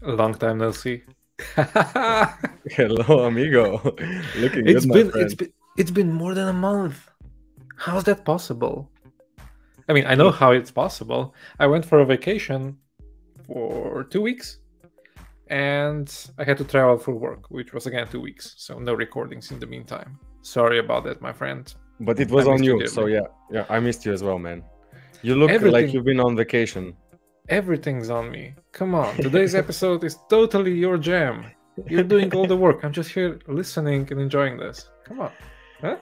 Long time no see. Hello, amigo. Looking It's good, my been friend. it's been more than a month. How's that possible? I mean, I know Look, how it's possible. I went for a vacation for 2 weeks, and I had to travel for work, which was again 2 weeks. So no recordings in the meantime. Sorry about that, my friend. but it I was on missed you you, so dearly. yeah, I missed you as well, man. You look like Everything, you've been on vacation. everything's on me. Come on, today's episode is totally your jam. You're doing all the work. I'm just here listening and enjoying this. Come on, huh?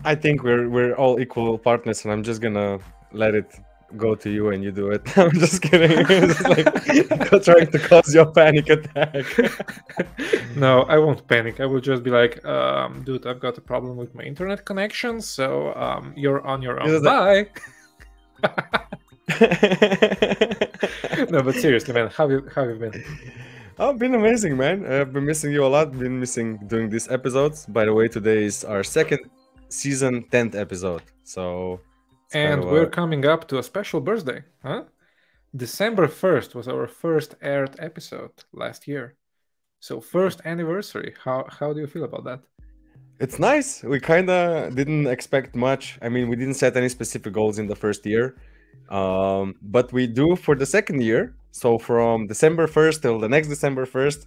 I think we're all equal partners, and I'm just gonna let it go to you, and you do it. I'm just kidding. It's like trying to cause you a panic attack. No, I won't panic. I will just be like, dude, I've got a problem with my internet connection, so you're on your This own. is like- Bye. No, but seriously, man, how have you been? Oh, been amazing, man. I've been missing you a lot. Been missing doing these episodes. By the way, today is our second season 10th episode, so it's kind And of we're a coming up to a special birthday, huh? December 1st was our first aired episode last year. So first anniversary. How do you feel about that? It's nice. We kind of didn't expect much. I mean, we didn't set any specific goals in the first year, but we do for the second year. So from December 1st till the next December 1st,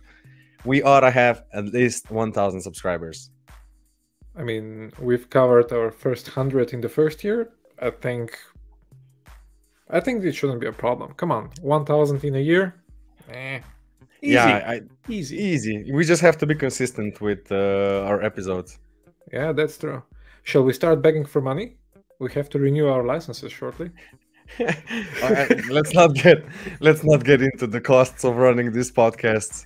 we ought to have at least 1,000 subscribers. I mean, we've covered our first 100 in the first year. I think it shouldn't be a problem. Come on, 1,000 in a year? Easy. Yeah, Easy. easy. We just have to be consistent with our episodes. Yeah, that's true. Shall we start begging for money? We have to renew our licenses shortly. let's not get into the costs of running these podcasts.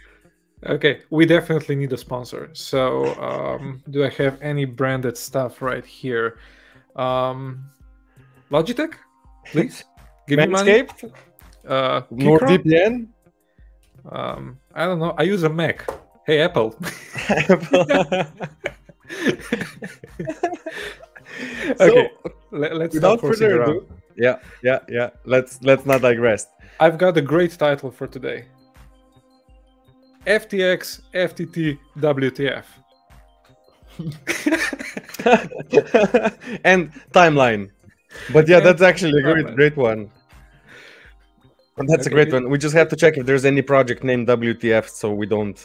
Okay, we definitely need a sponsor. So, do I have any branded stuff right here? Logitech, please give me money. Manscaped, Keychron? NordVPN. I don't know. I use a Mac. Hey, Apple. Okay, let's Without stop horsing further around. ado, yeah. Let's not digress. I've got a great title for today. FTX, FTT, WTF. And timeline. But yeah, And that's actually a timeline. great one. That's a Okay, great one. We just have to check if there's any project named WTF, so we don't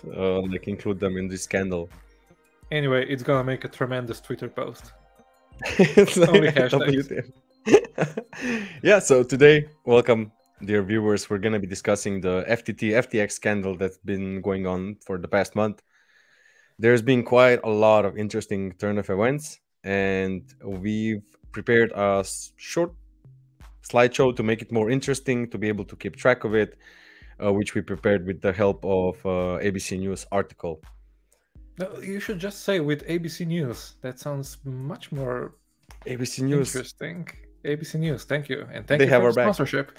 like include them in this scandal. Anyway, it's gonna make a tremendous Twitter post. It's like Only hashtags. WTF. Yeah, so today, welcome, dear viewers. We're gonna be discussing the FTT FTX scandal that's been going on for the past month. There's been quite a lot of interesting turn of events, and we've prepared a short slideshow to make it more interesting, to be able to keep track of it, which we prepared with the help of ABC News article. No, you should just say with ABC News. That sounds much more ABC News. interesting. ABC News, thank you. And thank They you have for our the back. sponsorship.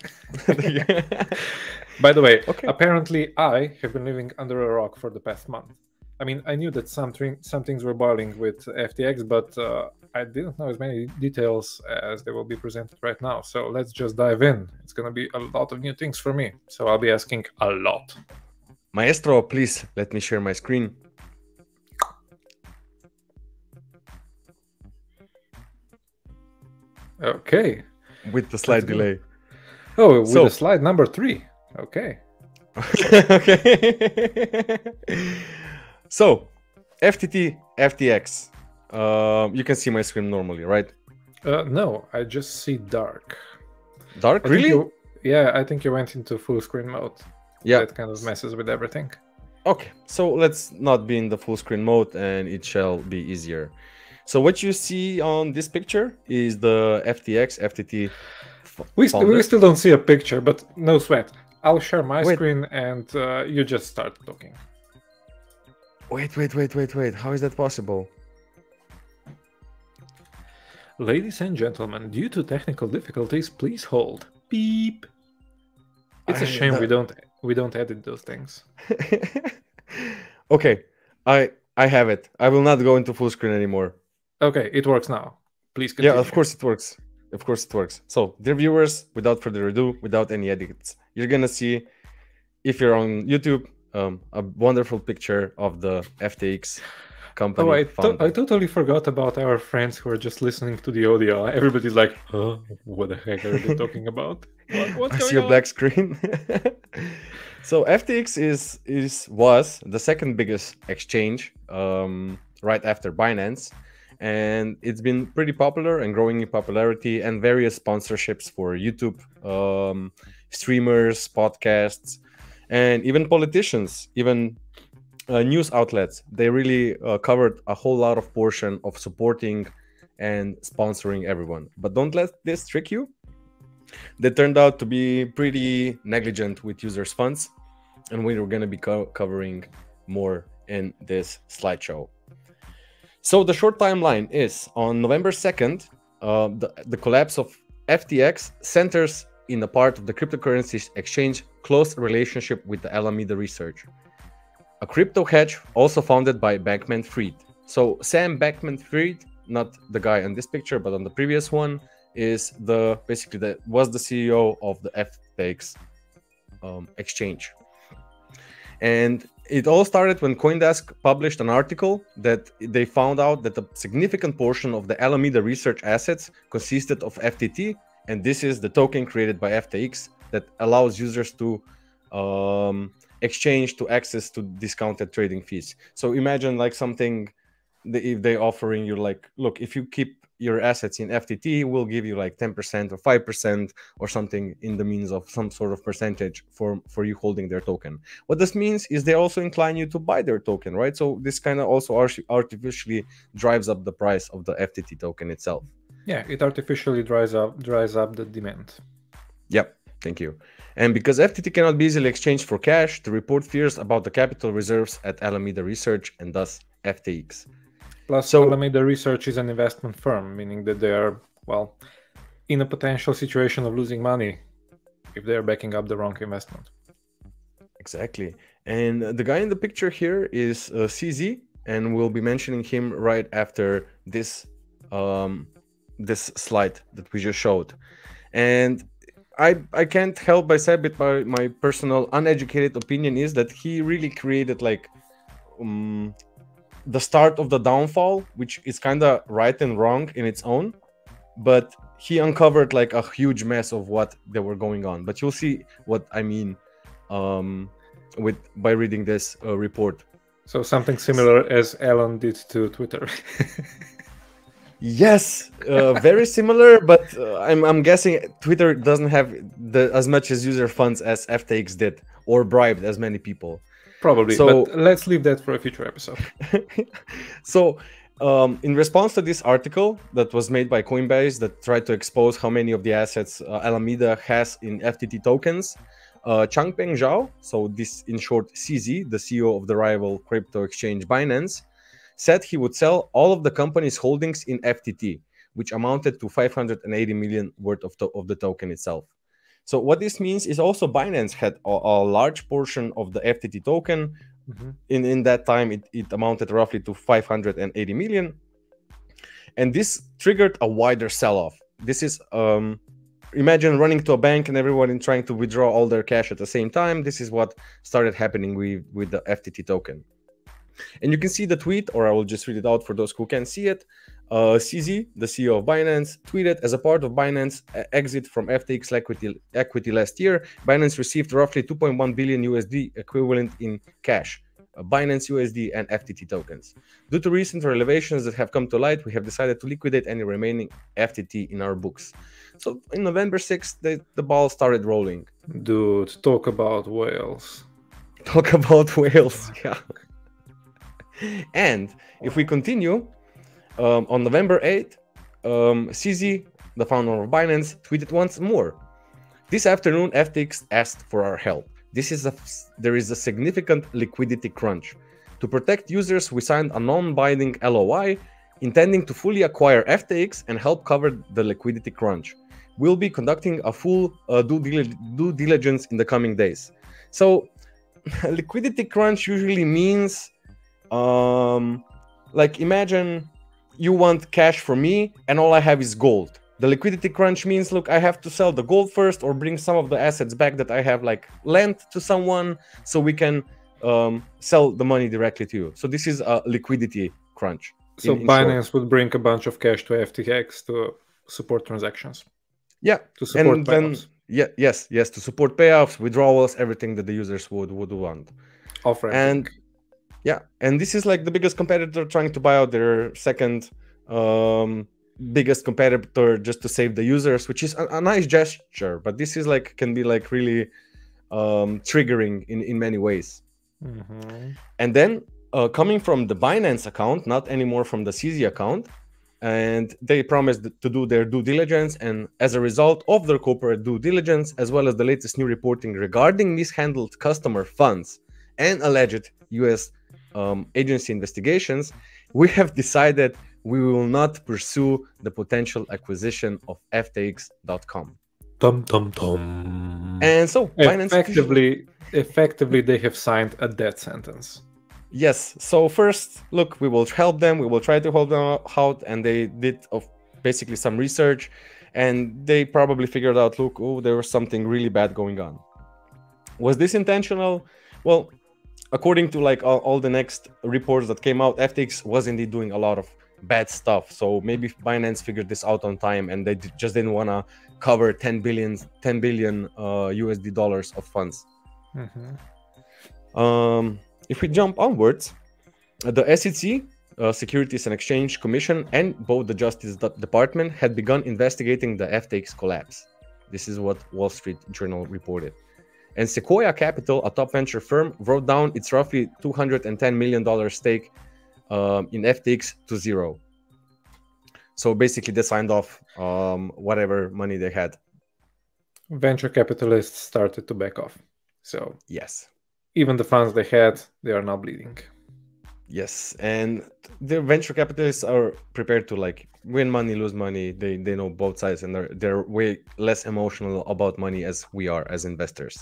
By the way, Okay. apparently I have been living under a rock for the past month. I mean, I knew that some things were boiling with FTX, but I didn't know as many details as they will be presented right now. So let's just dive in. It's going to be a lot of new things for me. So I'll be asking a lot. Maestro, please let me share my screen. Okay. With the slight Let's go. delay. Oh, with So- the slide number 3. Okay. Okay. So, FTT, FTX. You can see my screen normally, right? No, I just see dark. Dark, I think really? yeah, I think you went into full screen mode. Yeah. That kind of messes with everything. Okay, so let's not be in the full screen mode and it shall be easier. So what you see on this picture is the FTX, FTT We founder. still don't see a picture, but no sweat. I'll share my Wait. screen and you just start talking. Wait. How is that possible? Ladies and gentlemen, due to technical difficulties, please hold. Beep. It's a shame we don't edit those things. Okay, I have it. I will not go into full screen anymore. Okay, it works now. Please continue. Yeah, of course it works. Of course it works. So, dear viewers, without further ado, without any edits, you're gonna see if you're on YouTube, a wonderful picture of the FTX company. Oh, I totally forgot about our friends who are just listening to the audio. Everybody's like, huh? What the heck are they talking about? What's I going see a on? black screen. So FTX was the second biggest exchange right after Binance, and it's been pretty popular and growing in popularity, and various sponsorships for YouTube, streamers, podcasts, and even politicians, even news outlets. They really covered a whole lot of portion of supporting and sponsoring everyone. But don't let this trick you. They turned out to be pretty negligent with users' funds, and we're going to be covering more in this slideshow. So the short timeline is on November 2nd, the collapse of FTX centers in a part of the cryptocurrency exchange close relationship with the Alameda research, a crypto hedge also founded by Bankman-Fried. So Sam Bankman-Fried, not the guy on this picture, but on the previous one, is was the CEO of the FTX exchange. And it all started when CoinDesk published an article that they found out that a significant portion of the Alameda research assets consisted of FTT, and this is the token created by FTX that allows users to exchange to access to discounted trading fees. So imagine like something, if they offering you like, look, if you keep your assets in FTT, we'll give you like 10% or 5% or something in the means of some sort of percentage for you holding their token. What this means is they also incline you to buy their token, right? So this kind of also artificially drives up the price of the FTT token itself. Yeah, it artificially dries up the demand. Yep, thank you. And because FTT cannot be easily exchanged for cash, the report fears about the capital reserves at Alameda Research and thus FTX. Plus, Alameda Research is an investment firm, meaning that they are, well, in a potential situation of losing money if they are backing up the wrong investment. Exactly. And the guy in the picture here is CZ, and we'll be mentioning him right after this this slide that we just showed. And I can't help but say, but my personal uneducated opinion is that he really created like the start of the downfall, which is kind of right and wrong in its own, but he uncovered like a huge mess of what they were going on. But you'll see what I mean by reading this report. So something similar as Elon did to Twitter. Yes, very similar, but I'm guessing Twitter doesn't have as much as user funds as FTX did, or bribed as many people. Probably, so, but let's leave that for a future episode. So, in response to this article that was made by Coinbase that tried to expose how many of the assets Alameda has in FTT tokens, Changpeng Zhao, so this in short CZ, the CEO of the rival crypto exchange Binance, said he would sell all of the company's holdings in FTT, which amounted to 580 million worth of the token itself. So what this means is also Binance had a large portion of the FTT token. Mm-hmm. In that time, it amounted roughly to 580 million. And this triggered a wider sell-off. This is, imagine running to a bank and everyone trying to withdraw all their cash at the same time. This is what started happening with the FTT token. And you can see the tweet, or I will just read it out for those who can see it. CZ, the CEO of Binance, tweeted, as a part of Binance exit from FTX equity last year, Binance received roughly 2.1 billion USD equivalent in cash, Binance USD and FTT tokens. Due to recent revelations that have come to light, we have decided to liquidate any remaining FTT in our books. So in November 6th, the ball started rolling. Dude, talk about whales. Talk about whales, yeah. And if we continue, on November 8th, CZ, the founder of Binance, tweeted once more. This afternoon, FTX asked for our help. There is a significant liquidity crunch. To protect users, we signed a non-binding LOI intending to fully acquire FTX and help cover the liquidity crunch. We'll be conducting a full due diligence in the coming days. So, liquidity crunch usually means, like imagine you want cash from me and all I have is gold. The liquidity crunch means, look, I have to sell the gold first or bring some of the assets back that I have like lent to someone so we can sell the money directly to you. So this is a liquidity crunch. So in Binance short. would bring a bunch of cash to FTX to support transactions. Yeah, To support and payoffs. then yes, to support payoffs, withdrawals, everything that the users would want. Off-ramping. And yeah, and this is like the biggest competitor trying to buy out their second biggest competitor just to save the users, which is a nice gesture, but this is like can be like really triggering in many ways. And then coming from the Binance account, not anymore from the CZ account, and they promised to do their due diligence, and as a result of their corporate due diligence, as well as the latest new reporting regarding mishandled customer funds and alleged US agency investigations, we have decided we will not pursue the potential acquisition of FTX.com. And so effectively they have signed a death sentence. Yes. So first, look, we will help them. We will try to help them out. And they did basically some research, and they probably figured out, look, oh, there was something really bad going on. Was this intentional? Well, according to like all the next reports that came out, FTX was indeed doing a lot of bad stuff. So maybe Binance figured this out on time, and they just didn't want to cover 10 billion USD dollars of funds. If we jump onwards, the SEC, Securities and Exchange Commission, and both the Justice Department had begun investigating the FTX collapse. This is what Wall Street Journal reported. And Sequoia Capital, a top venture firm, wrote down its roughly $210 million stake in FTX to zero. So basically they signed off whatever money they had. Venture capitalists started to back off. So yes, even the funds they had, they are now bleeding. Yes, and the venture capitalists are prepared to like win money, lose money. They know both sides, and they're way less emotional about money as we are as investors.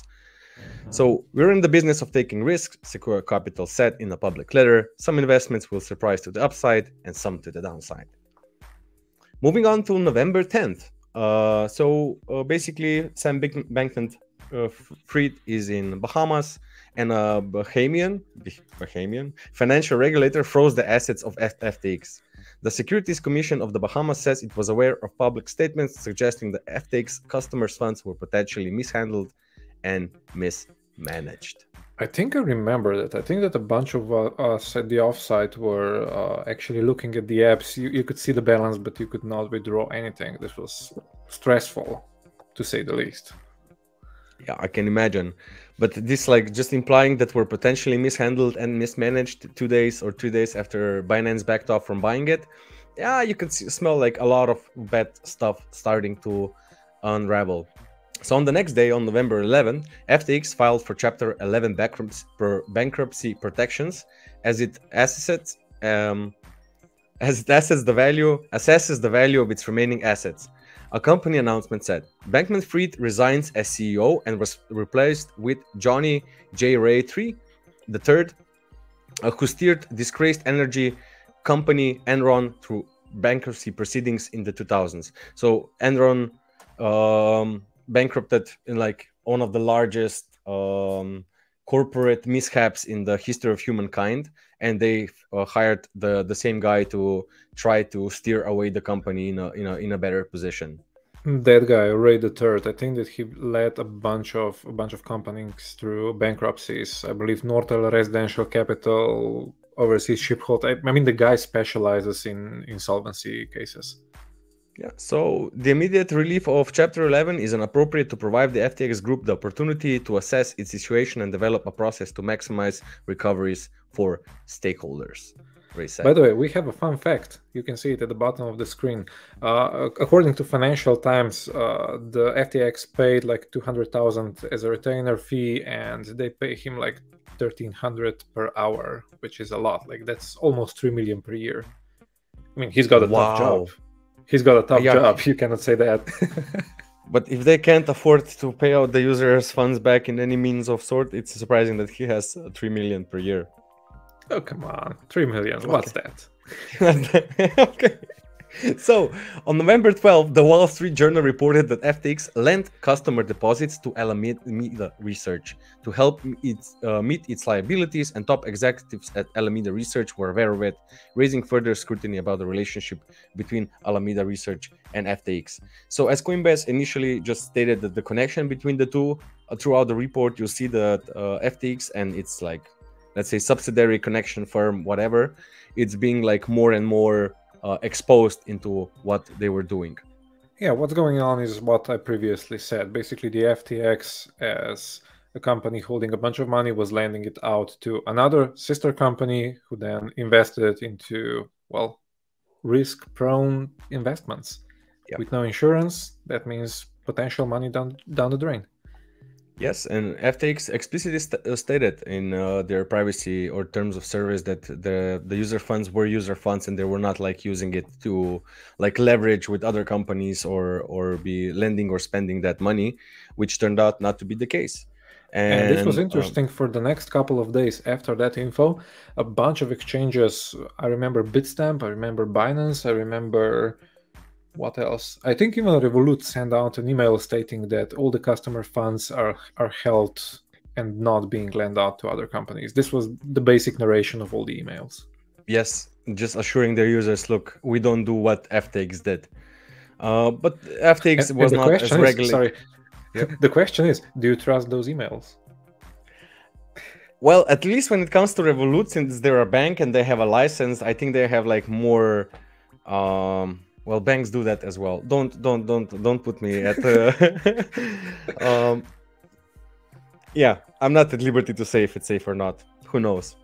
So we're in the business of taking risks, Sequoia Capital said in a public letter. Some investments will surprise to the upside and some to the downside. Moving on to November 10th. Basically, Sam Bankman-Fried is in Bahamas, and a Bahamian financial regulator froze the assets of FTX. The Securities Commission of the Bahamas says it was aware of public statements suggesting that FTX customers' funds were potentially mishandled and mismanaged. I think I remember that. I think that a bunch of us at the offsite were actually looking at the apps. You could see the balance, but you could not withdraw anything. This was stressful, to say the least. Yeah, I can imagine. But this like just implying that we're potentially mishandled and mismanaged 2 days or 3 days after Binance backed off from buying it. Yeah, you could smell like a lot of bad stuff starting to unravel. So on the next day, on November 11th, FTX filed for Chapter 11 bankruptcy protections as it assesses the value of its remaining assets. A company announcement said Bankman-Fried resigns as CEO and was replaced with Johnny J. Ray III, who steered disgraced energy company Enron through bankruptcy proceedings in the 2000s. So Enron bankrupted in like one of the largest corporate mishaps in the history of humankind, and they hired the same guy to try to steer away the company in a better position. That guy, Ray III, I think that he led a bunch of companies through bankruptcies. I believe Nortel Residential Capital, Overseas Shiphold. I mean, the guy specializes in insolvency cases. Yeah, so the immediate relief of Chapter 11 is appropriate to provide the FTX group the opportunity to assess its situation and develop a process to maximize recoveries for stakeholders. By the way, we have a fun fact. You can see it at the bottom of the screen. According to Financial Times, the FTX paid like $200,000 as a retainer fee, and they pay him like $1,300 per hour, which is a lot. Like that's almost $3 million per year. I mean, he's got a tough job. He's got a tough job. You cannot say that. But if they can't afford to pay out the users' funds back in any means of sort, it's surprising that he has $3 million per year. Oh, come on. $3 million. What's that? Okay. So, on November 12th, the Wall Street Journal reported that FTX lent customer deposits to Alameda Research to help meet its liabilities, and top executives at Alameda Research were aware of it, raising further scrutiny about the relationship between Alameda Research and FTX. So, as Coinbase initially just stated that the connection between the two, throughout the report, you see that FTX and its, like, let's say, subsidiary connection firm, whatever, it's being like more and more exposed into what they were doing. Yeah, what's going on is what I previously said. Basically, the FTX, as a company holding a bunch of money, was lending it out to another sister company who then invested it into, well, risk-prone investments. Yep. With no insurance, that means potential money down the drain. Yes, and FTX explicitly stated in their privacy or terms of service that the user funds were user funds, and they were not like using it to like leverage with other companies or be lending or spending that money, which turned out not to be the case. And this was interesting. For the next couple of days after that info, a bunch of exchanges, I remember Bitstamp, I remember Binance, I remember, what else? I think even Revolut sent out an email stating that all the customer funds are held and not being lent out to other companies. This was the basic narration of all the emails. Yes, just assuring their users, look, we don't do what FTX did. But FTX was not as regulated. Sorry. Yep. The question is, do you trust those emails? Well, at least when it comes to Revolut, since they're a bank and they have a license, I think they have like more. Well, banks do that as well. Don't put me at. Yeah, I'm not at liberty to say if it's safe or not. Who knows?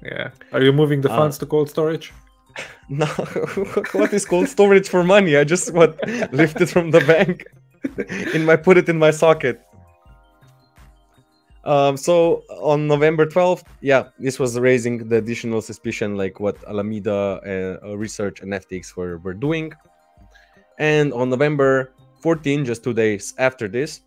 Yeah. Are you moving the funds to cold storage? No. What is cold storage for money? I just lifted from the bank. Put it in my socket. So on November 12th, yeah, this was raising the additional suspicion, like what Alameda Research and FTX were doing. And on November 14, just 2 days after this,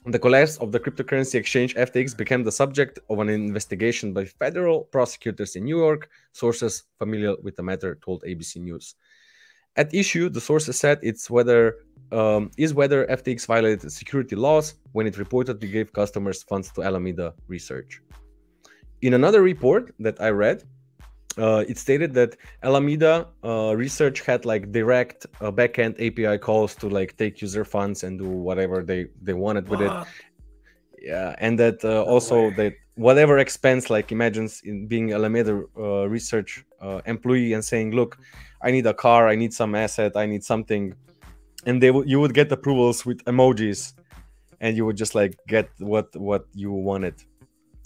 the collapse of the cryptocurrency exchange FTX became the subject of an investigation by federal prosecutors in New York. Sources familiar with the matter told ABC News. At issue, the sources said it's whether FTX violated security laws when it reportedly gave customers funds to Alameda Research. In another report that I read, it stated that Alameda Research had like direct backend API calls to like take user funds and do whatever they wanted with it. Yeah, and that also that whatever expense, like imagines in being Alameda Research employee and saying, look, I need a car, I need some asset, I need something, and you would get approvals with emojis, and you would just like get what you wanted,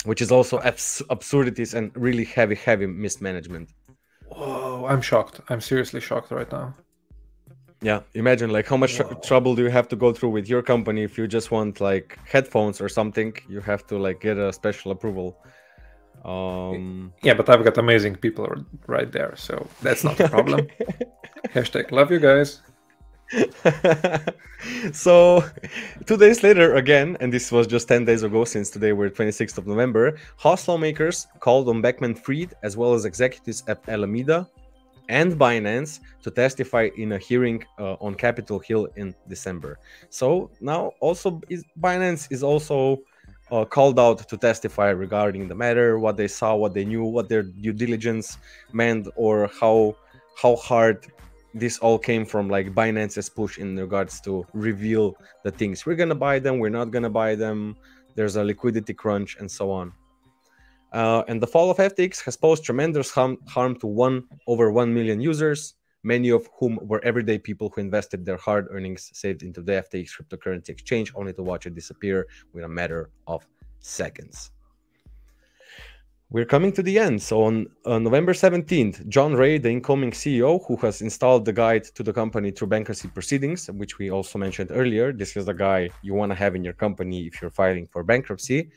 which is also absurdities and really heavy mismanagement. Whoa, I'm shocked. I'm seriously shocked right now. Yeah, imagine like how much trouble do you have to go through with your company if you just want like headphones or something. You have to like get a special approval. Yeah, but I've got amazing people right there, so that's not a problem. Hashtag love you guys. So 2 days later again, and this was just 10 days ago, since today we're 26th of November, House lawmakers called on Beckman-Fried as well as executives at Alameda and Binance to testify in a hearing on Capitol Hill in December. So now also Binance is also called out to testify regarding the matter, what they saw, what they knew, what their due diligence meant, or how hard this all came from, like Binance's push in regards to reveal the things. We're gonna buy them, we're not gonna buy them, there's a liquidity crunch, and so on. And the fall of FTX has posed tremendous harm to over 1 million users, many of whom were everyday people who invested their hard earnings saved into the FTX cryptocurrency exchange, only to watch it disappear within a matter of seconds. We're coming to the end. So on November 17th, John Ray, the incoming CEO, who has installed the guide to the company through bankruptcy proceedings, which we also mentioned earlier, this is the guy you want to have in your company if you're filing for bankruptcy,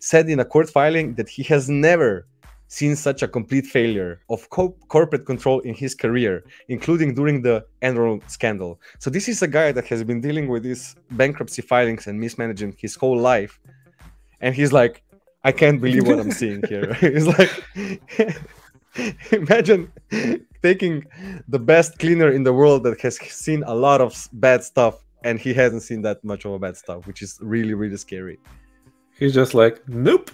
said in a court filing that he has never seen such a complete failure of corporate control in his career, including during the Enron scandal. So this is a guy that has been dealing with these bankruptcy filings and mismanaging his whole life. And he's like, I can't believe what I'm seeing here. It's like, Imagine taking the best cleaner in the world that has seen a lot of bad stuff, and he hasn't seen that much of a bad stuff, which is really, really scary. He's just like, nope.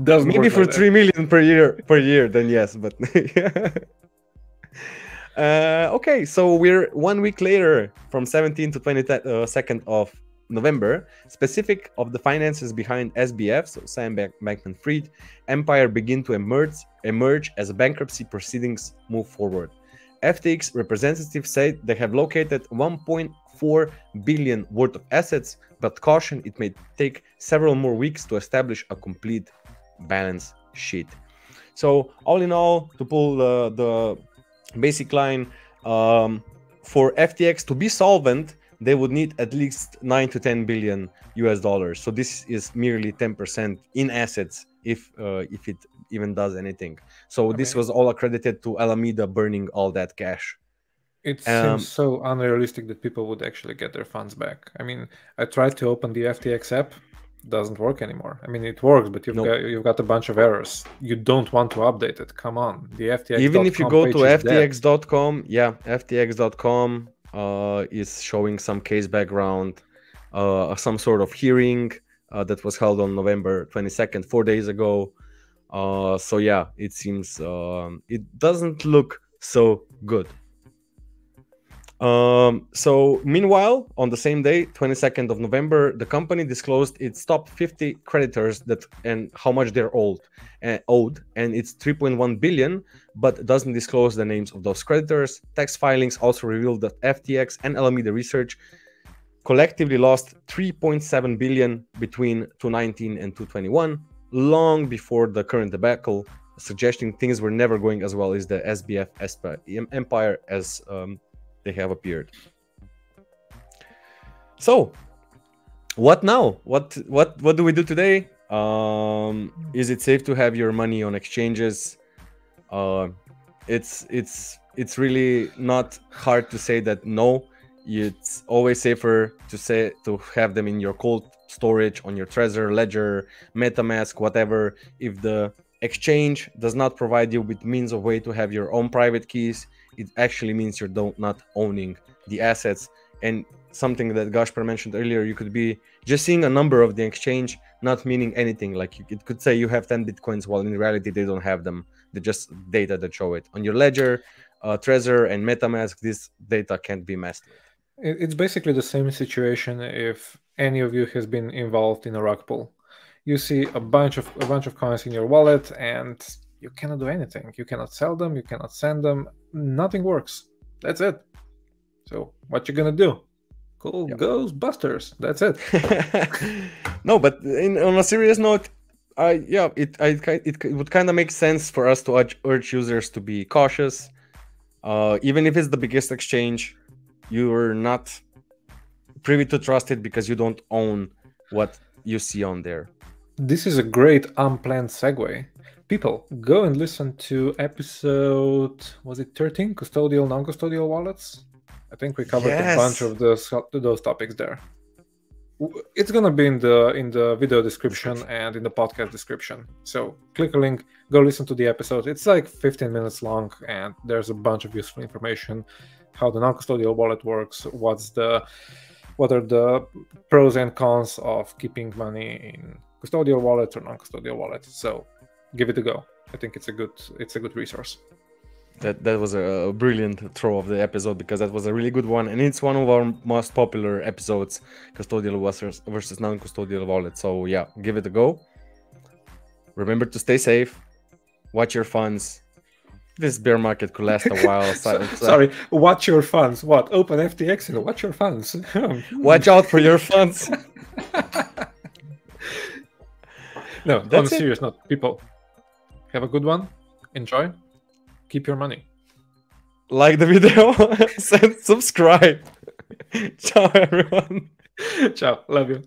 Doesn't Maybe work for like 3 million per year, then yes, but okay, so we're 1 week later, from 17th to 22nd of November. Specific of the finances behind SBF, so Sam Bankman-Fried empire, begin to emerge as bankruptcy proceedings move forward. FTX representatives said they have located 1.4 billion worth of assets, but caution it may take several more weeks to establish a complete balance sheet. So all in all, to pull the basic line, for FTX to be solvent, they would need at least 9 to 10 billion US dollars. So this is merely 10% in assets, if it even does anything. So this was all accredited to Alameda burning all that cash. It seems so unrealistic that people would actually get their funds back. I mean, I tried to open the FTX app, doesn't work anymore. I mean, it works, but you've got a bunch of errors. You don't want to update it. Come on, the FTX. Even if you go to FTX.com, yeah, FTX.com is showing some case background, some sort of hearing that was held on November 22nd, 4 days ago. So yeah, it seems it doesn't look so good. So meanwhile, on the same day, 22nd of November, the company disclosed its top 50 creditors and how much they're owed, and it's 3.1 billion, but doesn't disclose the names of those creditors. Tax filings also revealed that FTX and Alameda Research collectively lost 3.7 billion between 2019 and 2021, long before the current debacle, suggesting things were never going as well as the SBF empire as they have appeared. So, what now? What do we do today? Is it safe to have your money on exchanges? It's really not hard to say that no. It's always safer to have them in your cold storage, on your Trezor, Ledger, MetaMask, whatever. If the exchange does not provide you with means of way to have your own private keys, it actually means you're not owning the assets. And something that Gasper mentioned earlier, you could be just seeing a number of the exchange, not meaning anything. Like it could say you have 10 Bitcoins, while in reality they don't have them. They're just data that show it. On your Ledger, Trezor, and MetaMask, this data can't be messed with. It's basically the same situation if any of you has been involved in a rug pull. You see a bunch of coins in your wallet and you cannot do anything. You cannot sell them, you cannot send them, nothing works. That's it. So what you gonna do? Cool, yep. Ghostbusters. That's it. No, but on a serious note, it would kind of make sense for us to urge users to be cautious. Even if it's the biggest exchange, you're not privy to trust it because you don't own what you see on there. This is a great unplanned segue. People, go and listen to episode, was it 13? Custodial, non-custodial wallets? I think we covered a bunch of those topics there. It's gonna be in the video description and in the podcast description. So click a link, go listen to the episode. It's like 15 minutes long, and there's a bunch of useful information. How the non-custodial wallet works, what are the pros and cons of keeping money in custodial wallets or non-custodial wallets. So give it a go. I think it's a good resource. That was a brilliant throw of the episode, because that was a really good one, and it's one of our most popular episodes, custodial versus non-custodial wallet. So yeah, give it a go. Remember to stay safe, watch your funds. This bear market could last a while. Sorry, watch your funds. What? Open FTX and watch your funds. Watch out for your funds. No, on a serious note, people, have a good one. Enjoy. Keep your money. Like the video. Subscribe. Ciao, everyone. Ciao. Love you.